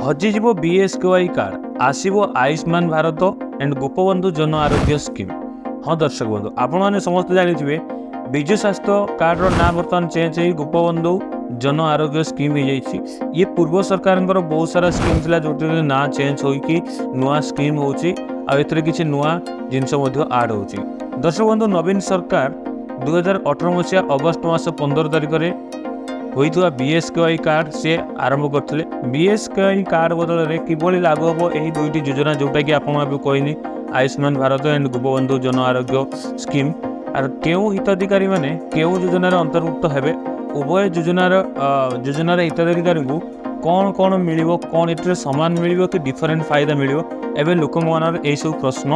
हजिଯିव BSKY card आसव Ayushman Bharat and Gopabandhu Jan Arogya scheme. हाँ दर्शक बंधु आपने समस्त जानी विजु स्वास्थ्य कार्ड ना बर्तमान चेंज हो गोपबंधु जन आरोग्य स्कीम हो जाइए। ये पूर्व सरकार बहुत सारा स्कीम था जो ना चेंज हो नुआ स्कीम होती किसी नुआ जिनस आड हो। दर्शक बंधु नवीन सरकार 2018 मसीहा अगस्त मास 15 तारिख में होइथुआ बीएसकेवाई कार्ड से आरंभ करते। बीएसकेवाई कार्ड बदल में किभली लागू हम यही दुईटी योजना जोटा कि आपको कहनी Ayushman Bharat and Gopabandhu Jan Arogya scheme are क्यों हिताधिकारी मैंने क्यों योजनार अंतर्भुक्त हेबे उभय योजनार हिताधिकारी को कौन कौन मिल कौन ये सामान मिल कि डिफरेंट फायदा मिल एवं लोक मन यही सब प्रश्न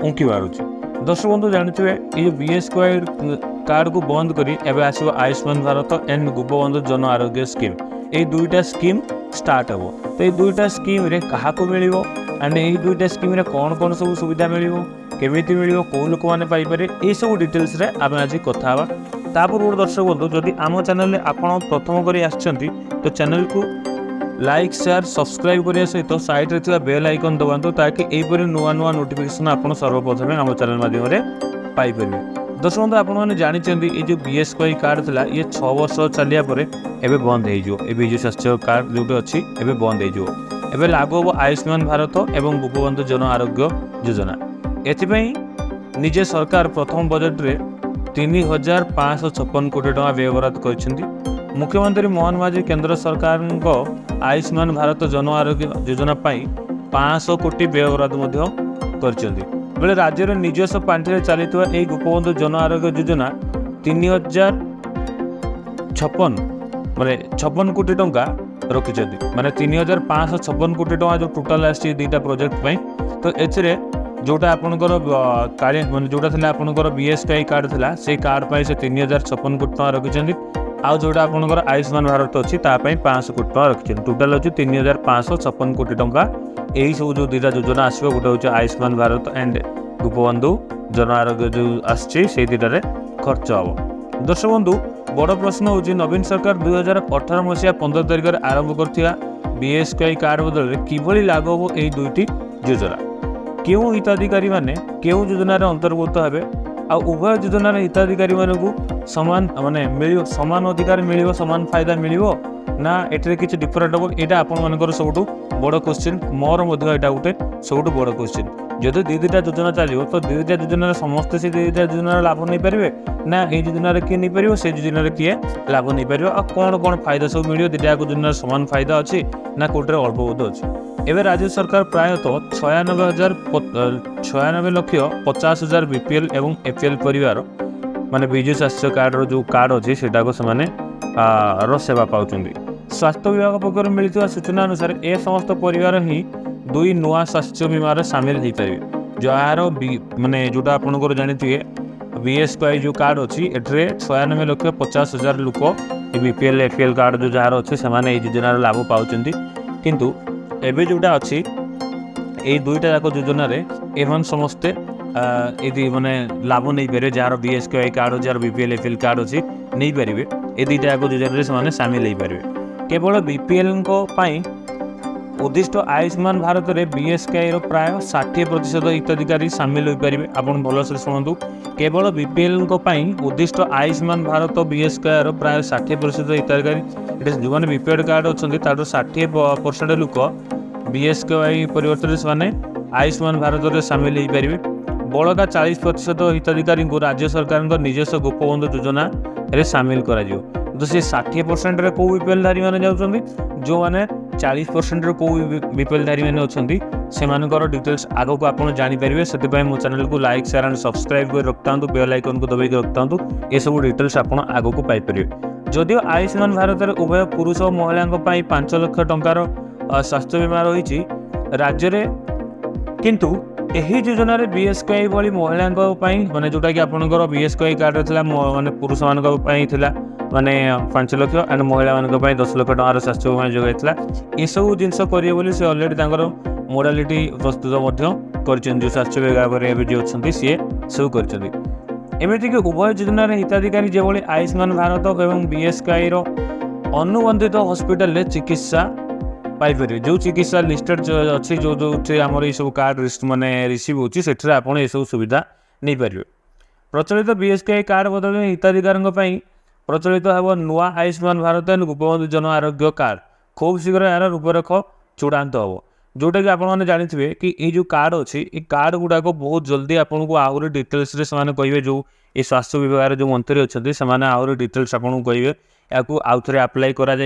उंकी मारुची। दर्शक बंधु जानते ये बीएसकेवाई कार्ड को बंद करी एवं आसो आयुष्मान भारत एंड गोपबंधु जन आरोग्य स्कीम ये दुईटा स्कीम स्टार्ट हे। तो ये दुईटा स्कीम रे क्या मिल एंड ये दुईटा स्कीम रे कौन कौन सब सुविधा मिल केमी मिल कौ लोक मैंने पाइपर ये सब डिटेल्स रे आम आज कथा तापूर्व दर्शक बंधु जदि आम चैनल आप प्रथम कर तो चैनल को लाइक शेयर सब्सक्राइब करने सहित साइड रे बेल आइकन दबातु ताकि यहीपरि नुआ नुआ नोटिफिकेशन आप सर्वप्रथम आम चैनल माध्यम पाइपर। दर्शक बंधु आपने जानते ये जो बीएसकेवाई कार्ड था ये 6 वर्ष चलिया एवं बंद हो विजु स्वास्थ्य कार्ड जो अच्छी एवं बंद हो लागू हम आयुष्मान भारत एवं गोपबंधु जन आरोग्य योजना। एथिपाई निजे सरकार प्रथम बजट रे 3,556 कोटी टका व्ययबराद कर। मुख्यमंत्री मोहन माझी केंद्र सरकार आयुष्मान भारत जन आरोग्य योजना 500 कोटी व्ययबराद कर। राज्य में निजस्व पांठि चली गोपबंधु जन आरोग्य योजना 3,056 माने 56 कोटी टंका रखिंट माने 3,556 कोटी टंका जो टोटाल आसी दुईटा प्रोजेक्ट तो ए जोटा आपंकर कार्य मैंने जोटा था आपंकर बीएसकेवाई कार्ड था से कार्ड पर से 3,056 कोटी टका रखिंट आउ जोटा आपंकर आयुष्मान भारत अच्छी 500 कोटी टका रखिंट टोटाल अच्छी 3,556 कोटी टंका यही सब जो दुईटा योजना आसो गोटे हूँ आयुष्मान भारत एंड गोपबंधु जन आरोग्य जो आईटार खर्च हम। दर्शक बंधु बड़ प्रश्न हूँ नवीन सरकार 2018 मसीहा 15 तारिख में आरंभ कर बीएसकेवाई कार्ड बदल में किभली लागू हम यही दुईटी योजना क्यों हिताधिकारी मैंने क्यों योजनार अंतर्भुक्त हे आ उभय योजनार हिताधिकारी मानू सामान माने मिल सामान अधिकार मिल सामान फायदा मिल ना एटे किसी डिफरेंट हम यहाँ आपर सबुठ बड़ क्वेश्चन मोर यहाँ गोटे सबुठ बड़ क्वेश्चन जदि दुईटा योजना चलो तो दुईटा योजन समस्ते से दुईटा योजनार लाभ नहीं पारे ना ये योजन किए नहीं पार से योजन किए लाभ नहीं पार आ कौन कौन फायदा सब मिले दुईटा योजनार सामान फायदा अच्छी ना कौटे अल्प बहुत अच्छी। एवं राज्य सरकार प्रायतः 96 लक्ष 50,000 बीपीएल एवं एपीएल परिवार माने विजु स्वास्थ्य कार्ड जो कार्ड अच्छे से सेवा पाँच। स्वास्थ्य विभाग पक्ष मिलता सूचना अनुसार ए समस्त परिवार ही 2 नुआ स्वास्थ्य बीमार सामिल हो पारे जार माने जोटा आपंकर जानी बीएसकेवाई जो कार्ड अच्छी एटे 96 लक्ष 50,000 लोक बीपीएल एपीएल कार्ड जो जार अच्छे से योजनार लाभ पाँच किंतु एबे जोटा अच्छी ये दुईटा जाक योजन एम समस्ते ये माने लाभ नहीं पारे jar BSKY card jar BPL APL card अच्छी नहीं पारे ये दुईटा जाक योजन से सामिल हो पारे। केवल बीपीएल उद्दिष्ट आयुष्मान भारत में बीएसकेवाई प्राय 60% हिताधिकारी सामिल हो पारे। आप भलसे शुणु केवल बीपीएल उद्दिष्ट आयुष्मान भारत बीएसकेवाई प्राय 60% हिताधिकारी जो मैंने बीपीएल कार्ड अच्छा 60% लोक बीएसकेवाई परिवर्तन से आयुष्मान भारत में सामिल हो पारे। बड़का 40% हिताधिकारी को राज्य सरकार निजस्व गोपबंधु योजना रे सामिल करा तो से 60% रे को बीपीएल धारी मैंने जाउछन्ती जो मैंने 40% रे को बीपीएल धारी मैंने अच्छी से डिटेल्स आगे को आपड़ जापर से मो चैनल को लाइक शेयर एंड सब्सक्राइब कर रखता बेल आइकन को दबाई रखता ये सब डिटेल्स आप आगे को पाइपर। जदिव आयुष्मान भारत में उभय पुरुष और महिला 5 लाख टंकार स्वास्थ्य बीमा रही राज्य में किंतु यही योजन बीएसकेवाई भली महिला माने जोटा कि आपंकर बीएसकेवाई कार्ड था माने पुरुष मान माने 5 लाख एंड महिला मान 10 लाख टकर स्वास्थ्य बीमा जोगाई ये सब जिनस करेंगे से अलरेडी मोडालिटी प्रस्तुत कर जो स्वास्थ्य विभाग जो अच्छा सी सब करमती कि उभय योजनार हिताधिकारी जो आयुष्मान भारत और बीएसकेवाई अनुबंधित हॉस्पिटल चिकित्सा पाइपर जो चिकित्सा लिस्टेड अच्छी जो जो आम सब कार्ड माने रिसीव होती से आपड़ ये सब सुविधा नहीं पारे। प्रचलित बीएसकेआई कार्ड बदल हिताधिकार प्रचलित हे नुआ आयुष्मान भारत एंड गोपबंधु जन आरोग्य कार्ड खूब शीघ्र यार रूपरेख चूड़ांत हम जोटा कि आपने जानते कि ये जो कार्ड अच्छी ये कार्ड गुड़ाक बहुत जल्दी आपको आहरी डिटेल्स कहे जो ये स्वास्थ्य विभाग जो मंत्री अच्छा से आहरी डिटेल्स आपको कहे या आउ थे आप्लाय कर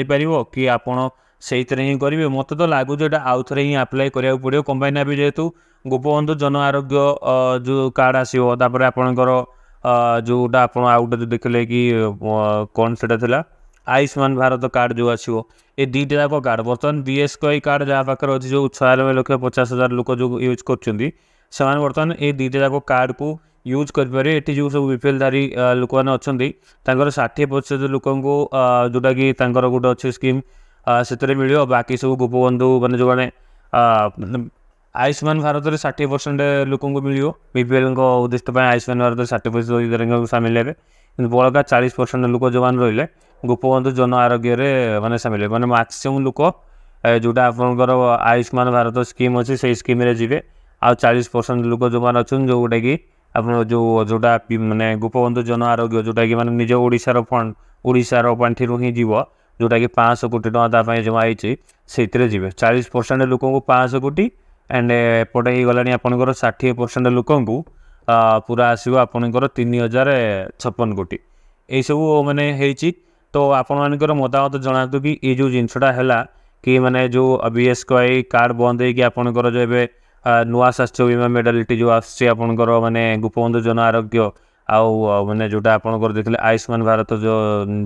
कि आपड़ से ही करेंगे। मत तो लगुच आउ थे ही आप्लाय करा पड़ो कंबाइन भी जेहेतु गोपबंधु जन आरोग्य जो कार्ड आसो आपणकर जोटा आप देखले कि कौन से आयुष्मान भारत कार्ड जो आसो ये दुईटा जाक कार्ड बर्तमान बीएसकेआई कार्ड जहाँ पाखे अच्छी जो 96,50,000 लोक जो यूज कर बर्तमान ये दुईटा जाक कार्ड को यूज करें। ये जो सब बीपीएलधारी लोक मैंने अच्छा 60% लोक जोटा कि गोटे अच्छे स्कीम से मिले बाकी सब गोपबंधु मैंने जो मैंने आयुष्मान भारत में 60% लोक मिल बीपीएल उद्देश्य आयुष्मान भारत 60% सामिल है बड़का 40% लोक जो मैंने रे गोपबंधु जन आरोग्य मैंने सामिल मैंने मैक्सिमम लोक जोटा आपंकर आयुष्मान भारत स्कीम अच्छी से स्कीम जी आ 40% लोक जो मैंने अच्छा जोटा कि आप जोटा मानने गोपबंधु जन आरोग्य जोटा कि मैंने निज ओडिशार फंड ओडिशार पांठि ही जीव जोटा कि 500 कोटी टका जमा होती से जी 40% लोक 500 कोटी एंड एपटे ही गला आपंकर 60% लोक पूरा आसो आपंकर 3,056 कोटी यही सब मैंने तो आपण मानकर मतामत जनातु कि ये जो जिनसटा है कि माने जो बीएसकेआई कार्ड बंद है कि आपंकर जो ए नुआ स्वास्थ्य बीमा मेडालिटी जो आसकर माने गोपबंधु जन आरोग्य आउ माने जोटा आपंकर देखले आयुष्मान भारत जो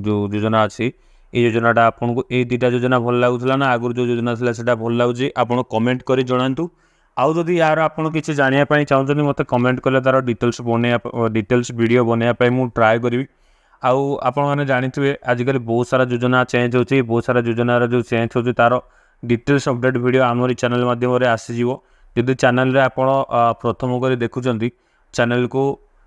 जो योजना अच्छी ये योजनाटा आपको ये दुटा योजना भल लगुला ना आगुरी जो योजना था भल लगुच आप कमेंट कर जनातु आउ जदि यार आपड़ किसी जानापी चाहते मत कमेंट कले तार डिटेल्स डिटेल्स वीडियो बनवाई मुझे ट्राए करी। आउ आपने जानते आजिकल बहुत सारा योजना चेंज होती बहुत सारा योजनार जो चेंज होती तार details update video Amri channel माध्यम आसीज जदि चैनल आप प्रथम कर देखुं चैनल को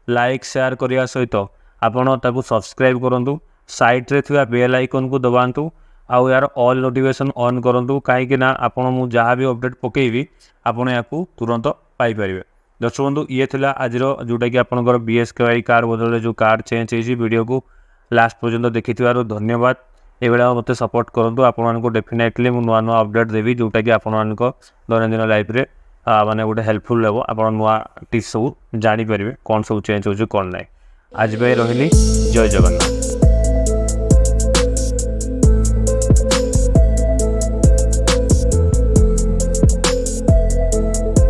लाइक शेयर करने सहित आपको सब्सक्राइब करूँ साइड रे बेल आइकन को दबातु आउ यार ऑल नोटिफिकेशन ऑन करूँ कहीं आप जहाँ भी अपडेट पकेबी आपड़ या तुरंत पाइपर। दर्शक बंधु ये थिला आज जोटा कि आपंकर बीएसकेआई कार्ड बदल जो कार्ड चेंज होती वीडियो को लास्ट पर्यंत देखि धन्यवाद। ये मत सपोर्ट करूँ आपको डेफिनेटली मुझे नुआ नुआ अपडेट देवी जोटा कि आप दैनंदिन लाइफ रे माने गोटे हेल्पफुल हे आप नुआ टिप्स सब जापर कौन सब चेंज हो कौन ना। आज रही जय जगन्नाथ।